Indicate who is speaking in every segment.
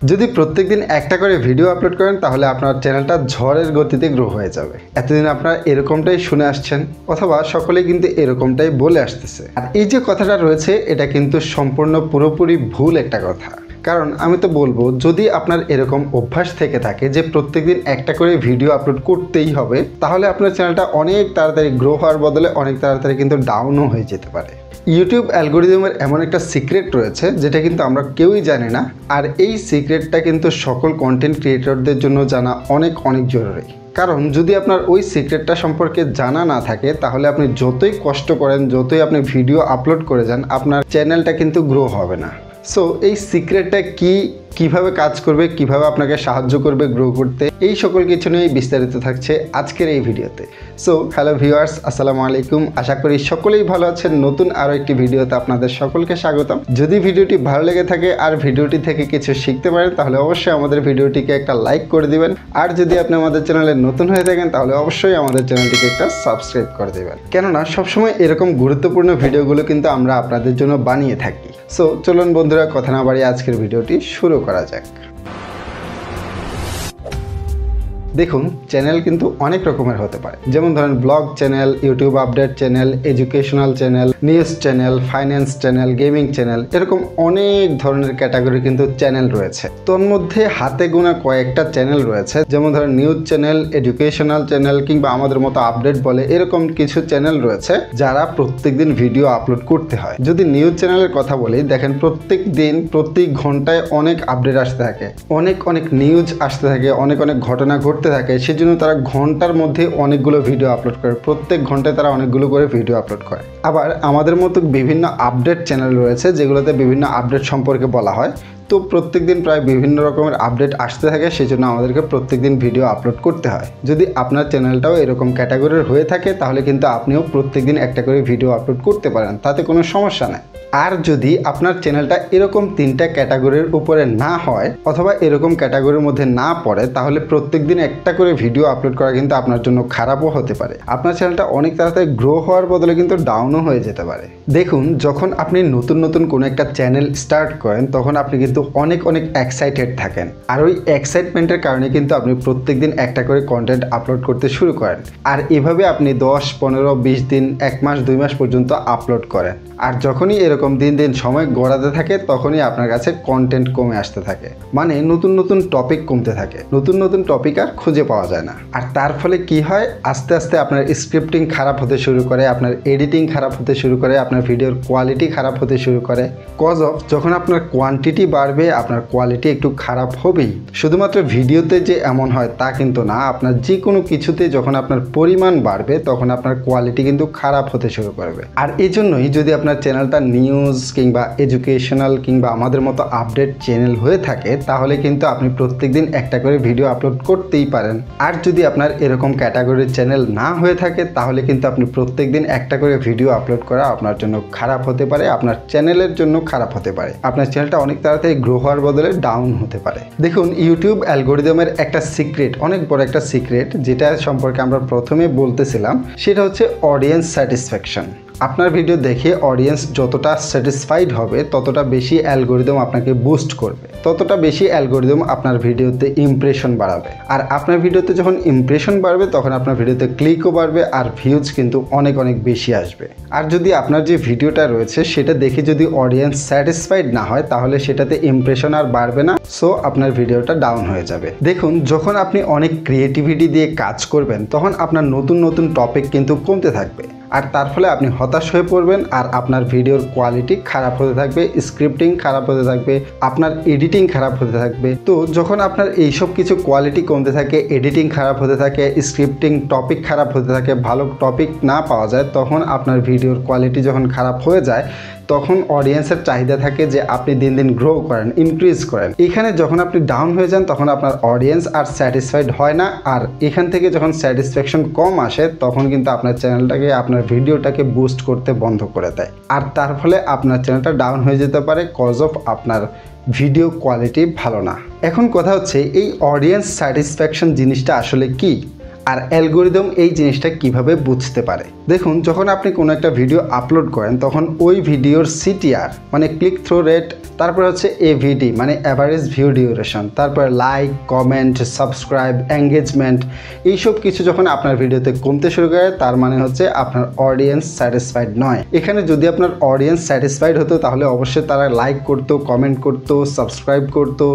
Speaker 1: যদি প্রত্যেকদিন একটা করে ভিডিও আপলোড করেন তাহলে আপনার চ্যানেলটা ঝড়ের গতিতে গ্রো হয়ে যাবে। এতদিন আপনারা এরকমটাই শুনে আসছেন অথবা সকলেই কিন্তু এরকমটাই বলে আসতেছে। আর এই যে কথাটা রয়েছে এটা কিন্তু সম্পূর্ণ পুরোপুরি ভুল একটা কথা। কারণ আমি তো বলবো, যদি আপনার এরকম অভ্যাস থেকে থাকে যে প্রত্যেকদিন একটা করে ভিডিও আপলোড করতেই হবে, তাহলে আপনার চ্যানেলটা অনেক তাড়াতাড়ি গ্রো হওয়ার বদলে অনেক তাড়াতাড়ি কিন্তু ডাউনও হয়ে যেতে পারে। ইউটিউব অ্যালগোরিদমের এমন একটা সিক্রেট রয়েছে যেটা কিন্তু আমরা কেউই জানি না, আর এই সিক্রেটটা কিন্তু সকল কন্টেন্ট ক্রিয়েটরদের জন্য জানা অনেক অনেক জরুরি। কারণ যদি আপনার ওই সিক্রেটটা সম্পর্কে জানা না থাকে তাহলে আপনি যতই কষ্ট করেন, যতই আপনি ভিডিও আপলোড করে যান, আপনার চ্যানেলটা কিন্তু গ্রো হবে না। সো এই সিক্রেটটা কিভাবে কাজ করবে, কিভাবে আপনাকে সাহায্য করবে গ্রো করতে, এই সকল কিছু নিয়েই বিস্তারিত থাকছে আজকের এই ভিডিওতে। সো হ্যালো ভিউয়ার্স, আসসালামু আলাইকুম। আশা করি সকলেই ভালো আছেন। নতুন আরও একটি ভিডিওতে আপনাদের সকলকে স্বাগতম। যদি ভিডিওটি ভালো লেগে থাকে আর ভিডিওটি থেকে কিছু শিখতে পারেন তাহলে অবশ্যই আমাদের ভিডিওটিকে একটা লাইক করে দিবেন। আর যদি আপনি আমাদের চ্যানেলে নতুন হয়ে থাকেন তাহলে অবশ্যই আমাদের চ্যানেলটিকে একটা সাবস্ক্রাইব করে দেবেন, কেননা সবসময় এরকম গুরুত্বপূর্ণ ভিডিওগুলো কিন্তু আমরা আপনাদের জন্য বানিয়ে থাকি। সো চলুন বন্ধুরা, কথা না বাড়িয়ে আজকের ভিডিওটি শুরু করা যাক। দেখুন, চ্যানেল কিন্তু অনেক রকমের হতে পারে। যেমন ধরেন blog channel, YouTube update channel, educational channel, news channel, finance channel, gaming channel, এরকম অনেক ধরনের ক্যাটাগরি কিন্তু চ্যানেল রয়েছে। তোর মধ্যে হাতে গোনা কয়েকটা চ্যানেল রয়েছে, যেমন ধরেন নিউজ চ্যানেল, এডুকেশনাল চ্যানেল কিংবা আমাদের মতো আপডেট বলে এরকম কিছু চ্যানেল রয়েছে যারা প্রত্যেকদিন ভিডিও আপলোড করতে হয়। যদি নিউজ চ্যানেলের কথা বলি, দেখেন প্রত্যেক দিন প্রতি ঘন্টায় অনেক আপডেট আসতে থাকে, অনেক অনেক নিউজ আসতে থাকে, অনেক অনেক ঘটনা ঘটতে থাকে। সেজন্য তারা ঘন্টার মধ্যে অনেকগুলো ভিডিও আপলোড করে, প্রত্যেক ঘন্টায় তারা অনেকগুলো করে ভিডিও আপলোড করে। আবার আমাদের মতো বিভিন্ন আপডেট চ্যানেল রয়েছে যেগুলোতে বিভিন্ন আপডেট সম্পর্কে বলা হয়। তো প্রত্যেকদিন প্রায় বিভিন্ন রকমের আপডেট আসতে থাকে, সেজন্য আমাদেরকে প্রত্যেকদিন ভিডিও আপলোড করতে হয়। যদি আপনার চ্যানেলটাও এরকম ক্যাটাগরির হয়ে থাকে তাহলে কিন্তু আপনিও প্রত্যেকদিন একটা করে ভিডিও আপলোড করতে পারেন, তাতে কোনো সমস্যা নেই। আর যদি আপনার চ্যানেলটা এরকম তিনটা ক্যাটাগরির উপরে না হয় অথবা এরকম ক্যাটাগরির মধ্যে না পড়ে, তাহলে প্রত্যেকদিন একটা করে ভিডিও আপলোড করা কিন্তু আপনার জন্য খারাপও হতে পারে। আপনার চ্যানেলটা অনেক তাড়াতাড়ি গ্রো হওয়ার বদলে কিন্তু ডাউনও হয়ে যেতে পারে। দেখুন, যখন আপনি নতুন নতুন কোনো একটা চ্যানেল স্টার্ট করেন তখন আপনি কিন্তু অনেক অনেক এক্সাইটেড থাকেন, আর ওই এক্সাইটমেন্টের কারণে কিন্তু আপনি প্রত্যেকদিন একটা করে কন্টেন্ট আপলোড করতে শুরু করেন। আর এভাবে আপনি 10, 15, 20 দিন, 1 মাস, 2 মাস পর্যন্ত আপলোড করেন। আর যখনই এরকম দিন দিন সময় গড়াতে থাকে তখনই আপনার কাছে কন্টেন্ট কমে আসতে থাকে, মানে নতুন নতুন টপিক কমতে থাকে, নতুন নতুন টপিক আর খুঁজে পাওয়া যায় না। আর তার ফলে কি হয়, আস্তে আস্তে আপনার স্ক্রিপ্টিং খারাপ হতে শুরু করে, আপনার এডিটিং খারাপ হতে শুরু করে, আপনার ভিডিওর কোয়ালিটি খারাপ হতে শুরু করে। কজ অফ যখন আপনার কোয়ান্টিটি বাড়বে আপনার কোয়ালিটি একটু খারাপ হবেই। শুধুমাত্র ভিডিওতে যে এমন হয় তা কিন্তু না, আপনার যে কোনো কিছুতে যখন আপনার পরিমাণ বাড়বে তখন আপনার কোয়ালিটি কিন্তু খারাপ হতে শুরু করবে। আর এই জন্যই যদি আপনার চ্যানেলটা নিউজ কিংবা এডুকেশনাল কিংবা আমাদের মতো আপডেট চ্যানেল হয়ে থাকে তাহলে কিন্তু আপনি প্রত্যেকদিন একটা করে ভিডিও আপলোড করতেই পারেন। আর যদি আপনার এরকম ক্যাটাগরির চ্যানেল না হয়ে থাকে তাহলে কিন্তু আপনি প্রত্যেকদিন একটা করে ভিডিও আপলোড করা আপনার জন্য খারাপ হতে পারে, আপনার চ্যানেলের জন্য খারাপ হতে পারে। আপনার চ্যানেলটা অনেক তাড়াতাড়ি গ্রো হওয়ার বদলে ডাউন হতে পারে। দেখুন, ইউটিউব অ্যালগোরিদমের একটা সিক্রেট, অনেক বড় একটা সিক্রেট, যেটা সম্পর্কে আমরা প্রথমে বলতেছিলাম, সেটা হচ্ছে অডিয়েন্স স্যাটিসফ্যাকশন। আপনার ভিডিও দেখে অডিয়েন্স যতটা স্যাটিসফাইড হবে ততটা বেশি অ্যালগোরিদম আপনাকে বুস্ট করবে, ততটা বেশি অ্যালগোরিদম আপনার ভিডিওতে ইমপ্রেশন বাড়াবে। আর আপনার ভিডিওতে যখন ইমপ্রেশন বাড়বে তখন আপনার ভিডিওতে ক্লিকও বাড়বে আর ভিউজ কিন্তু অনেক অনেক বেশি আসবে। আর যদি আপনার যে ভিডিওটা রয়েছে সেটা দেখে যদি অডিয়েন্স স্যাটিসফাইড না হয় তাহলে সেটাতে ইমপ্রেশন আর বাড়বে না, সো আপনার ভিডিওটা ডাউন হয়ে যাবে। দেখুন, যখন আপনি অনেক ক্রিয়েটিভিটি দিয়ে কাজ করবেন তখন আপনার নতুন নতুন টপিক কিন্তু কমতে থাকবে, আর তার ফলে আপনি হতাশ হয়ে পড়বেন আর আপনার ভিডিওর কোয়ালিটি খারাপ হতে থাকবে, স্ক্রিপ্টিং খারাপ হতে থাকবে, আপনার এডিটিং খারাপ হতে থাকবে। তো যখন আপনার এইসব কিছু কোয়ালিটি কমতে থাকে, এডিটিং খারাপ হতে থাকে, স্ক্রিপ্টিং টপিক খারাপ হতে থাকে, ভালো টপিক না পাওয়া যায়, তখন আপনার ভিডিওর কোয়ালিটি যখন খারাপ হয়ে যায় তখন অডিয়েন্সের চাহিদা থাকে যে আপনি দিন দিন গ্রো করেন, ইনক্রিজ করেন। এখানে যখন আপনি ডাউন হয়ে যান তখন আপনার অডিয়েন্স আর স্যাটিসফাইড হয় না, আর এখান থেকে যখন স্যাটিসফ্যাকশন কম আসে তখন কিন্তু আপনার চ্যানেলটাকে, আপনার ভিডিওটাকে বুস্ট করতে বন্ধ করে দেয়। আর তার ফলে আপনার চ্যানেলটা ডাউন হয়ে যেতে পারে কজ অফ আপনার ভিডিও কোয়ালিটি ভালো না। এখন কথা হচ্ছে, এই অডিয়েন্স স্যাটিসফ্যাকশন জিনিসটা আসলে কি? আর অ্যালগরিদম এই জিনিসটা কিভাবে বুঝতে পারে? দেখুন, যখন আপনি কোনো একটা ভিডিও আপলোড করেন তখন ওই ভিডিওর সিটিআর মানে ক্লিক থ্রু রেট, তারপর হচ্ছে এভিডি মানে অ্যাভারেজ ভিউ ডিউরেশন, তারপরে লাইক, কমেন্ট, সাবস্ক্রাইব, এঙ্গেজমেন্ট, এইসব কিছু যখন আপনার ভিডিওতে কমতে শুরু করে তার মানে হচ্ছে আপনার অডিয়েন্স স্যাটিসফাইড নয়। এখানে যদি আপনার অডিয়েন্স স্যাটিসফাইড হতো তাহলে অবশ্যই তারা লাইক করতো, কমেন্ট করতো, সাবস্ক্রাইব করতো,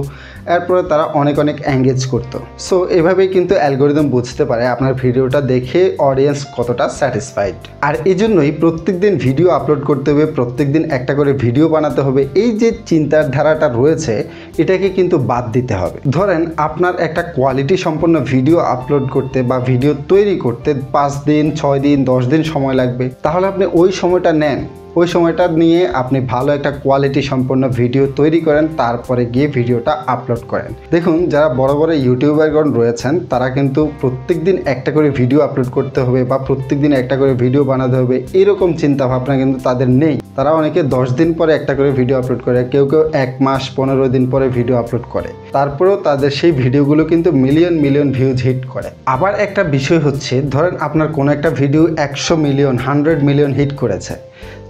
Speaker 1: এরপরে তারা অনেক এঙ্গেজ করতো। সো এভাবেই কিন্তু অ্যালগরিদম বুঝতে পারে আপনার ভিডিওটা দেখে অডিয়েন্স কতটা স্যাটিসফাইড। আর এই জন্যই প্রত্যেক দিন ভিডিও আপলোড করতে হবে, প্রত্যেক দিন একটা করে ভিডিও বানাতে হবে। এই যে চিন্তার ধারাটা রয়েছে এটাকে কিন্তু বাদ দিতে হবে। ধরেন আপনার একটা কোয়ালিটি সম্পন্ন ভিডিও আপলোড করতে বা ভিডিও তৈরি করতে 5 দিন, 6 দিন, 10 দিন সময় লাগবে, তাহলে আপনি ওই সময়টা নেন, ওই সময়টা নিয়ে আপনি ভালো একটা কোয়ালিটি সম্পন্ন ভিডিও তৈরি করেন, তারপরে গিয়ে ভিডিওটা আপলোড করেন। দেখুন, যারা বড় বড় ইউটিউবারগণ রয়েছেন তারা কিন্তু প্রত্যেক দিন একটা করে ভিডিও আপলোড করতে হবে বা প্রত্যেক দিন একটা করে ভিডিও বানাতে হবে এরকম চিন্তা ভাবনা কিন্তু তাদের নেই। তারা অনেকে 10 দিন পরে একটা করে ভিডিও আপলোড করে, কেউ 1 মাস 15 দিন পরে ভিডিও আপলোড করে, তারপরেও তাদের সেই ভিডিওগুলো কিন্তু মিলিয়ন ভিউজ হিট করে। আবার একটা বিষয় হচ্ছে, ধরেন আপনার কোনো একটা ভিডিও 100 মিলিয়ন, 100 মিলিয়ন হিট করেছে,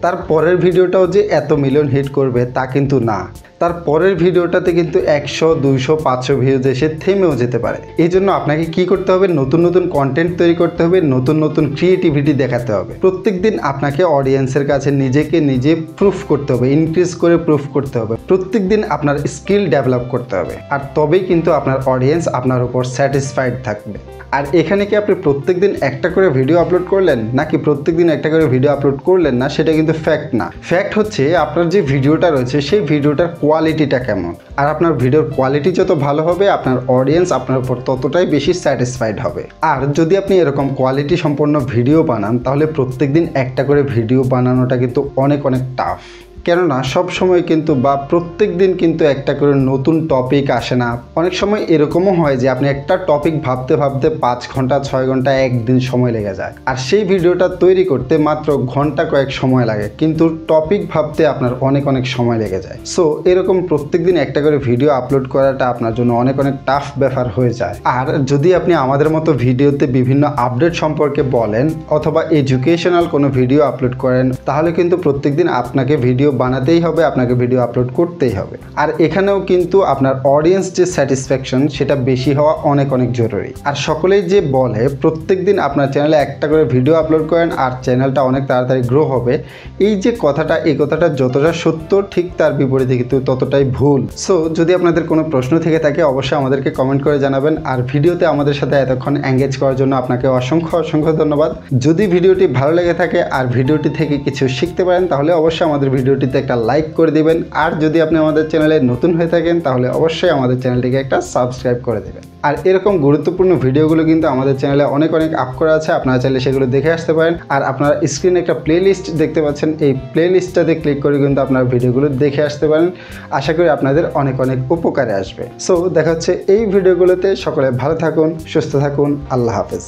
Speaker 1: তার পরের ভিডিওটাও যে এত মিলিয়ন হিট করবে তা কিন্তু না। তার পরের ভিডিওটাতে কিন্তু 100, 200, 500 ভিউজ এসে থেমেও যেতে পারে। এই জন্য আপনাকে কি করতে হবে? নতুন কন্টেন্ট তৈরি করতে হবে, নতুন ক্রিয়েটিভিটি দেখাতে হবে। প্রত্যেক দিন আপনাকে অডিয়েন্সের কাছে নিজেকে নিজে প্রুফ করতে হবে, ইনক্রিজ করে প্রুফ করতে হবে। প্রত্যেক দিন আপনার স্কিল ডেভেলপ করতে হবে, আর তবেই কিন্তু আপনার অডিয়েন্স আপনার উপর স্যাটিসফাইড থাকবে। আর এখানে কি আপনি প্রত্যেক দিন একটা করে ভিডিও আপলোড করলেন নাকি প্রত্যেক দিন একটা করে ভিডিও আপলোড করলেন না সেটা কিন্তু ফ্যাক্ট না। ফ্যাক্ট হচ্ছে আপনার যে ভিডিওটা রয়েছে সেই ভিডিওটার কোয়ালিটিটা কেমন। আর আপনার ভিডিওর কোয়ালিটি যত ভালো হবে আপনার অডিয়েন্স আপনার উপর ততটাই বেশি স্যাটিসফাইড হবে। আর যদি আপনি এরকম কোয়ালিটি সম্পন্ন ভিডিও বানান তাহলে প্রত্যেক দিন একটা করে ভিডিও বানানোটা কিন্তু অনেক টাফ। কেননা সব সময় কিন্তু বা প্রত্যেক দিন কিন্তু একটা করে নতুন টপিক আসে না। অনেক সময় এরকমও হয় যে আপনি একটা টপিক ভাবতে 5 ঘন্টা 6 ঘন্টা একদিন সময় লেগে যায়, আর সেই ভিডিওটা তৈরি করতে মাত্র ঘন্টা কয়েক সময় লাগে, কিন্তু টপিক ভাবতে আপনার অনেক সময় লেগে যায়। সো এরকম প্রত্যেক দিন একটা করে ভিডিও আপলোড করাটা আপনার জন্য অনেক টাফ ব্যাপার হয়ে যায়। আর যদি আপনি আমাদের মতো ভিডিওতে বিভিন্ন আপডেট সম্পর্কে বলেন অথবা এডুকেশনাল কোনো ভিডিও আপলোড করেন তাহলে কিন্তু প্রত্যেক দিন আপনাকে ভিডিও বানাতেই হবে, আপনাকে ভিডিও আপলোড করতেই হবে। আর এখানেও কিন্তু আপনার অডিয়েন্স যে স্যাটিসফ্যাকশন সেটা বেশি হওয়া অনেক জরুরি। আর সকলেই যে বলে প্রত্যেক দিন আপনার চ্যানেলে একটা করে ভিডিও আপলোড করেন আর চ্যানেলটা অনেক তাড়াতাড়ি গ্রো হবে, এই যে কথাটা, এই কথাটা যতটা সত্য ঠিক তার বিপরীতে কিন্তু ততটাই ভুল। সো যদি আপনাদের কোনো প্রশ্ন থেকে থাকে অবশ্যই আমাদেরকে কমেন্ট করে জানাবেন। আর ভিডিওতে আমাদের সাথে এতক্ষণ এঙ্গেজ করার জন্য আপনাকে অসংখ্য ধন্যবাদ। যদি ভিডিওটি ভালো লেগে থাকে আর ভিডিওটি থেকে কিছু শিখতে পারেন তাহলে অবশ্যই আমাদের ভিডিওটিতে একটা লাইক করে দিবেন। আর যদি আপনি আমাদের চ্যানেলে নতুন হয়ে থাকেন তাহলে অবশ্যই আমাদের চ্যানেলটিকে একটা সাবস্ক্রাইব করে দেবেন। আর এরকম গুরুত্বপূর্ণ ভিডিওগুলো কিন্তু আমাদের চ্যানেলে অনেক আপ করা আছে, আপনারা চাইলে সেগুলো দেখে আসতে পারেন। আর আপনারা স্ক্রিনে একটা প্লেলিস্ট দেখতে পাচ্ছেন, এই প্লেলিস্টটাতে ক্লিক করে কিন্তু আপনারা ভিডিওগুলো দেখে আসতে পারেন। আশা করি আপনাদের অনেক উপকারে আসবে। সো দেখা হচ্ছে এই ভিডিওগুলোতে। সকলে ভালো থাকুন, সুস্থ থাকুন, আল্লাহ হাফেজ।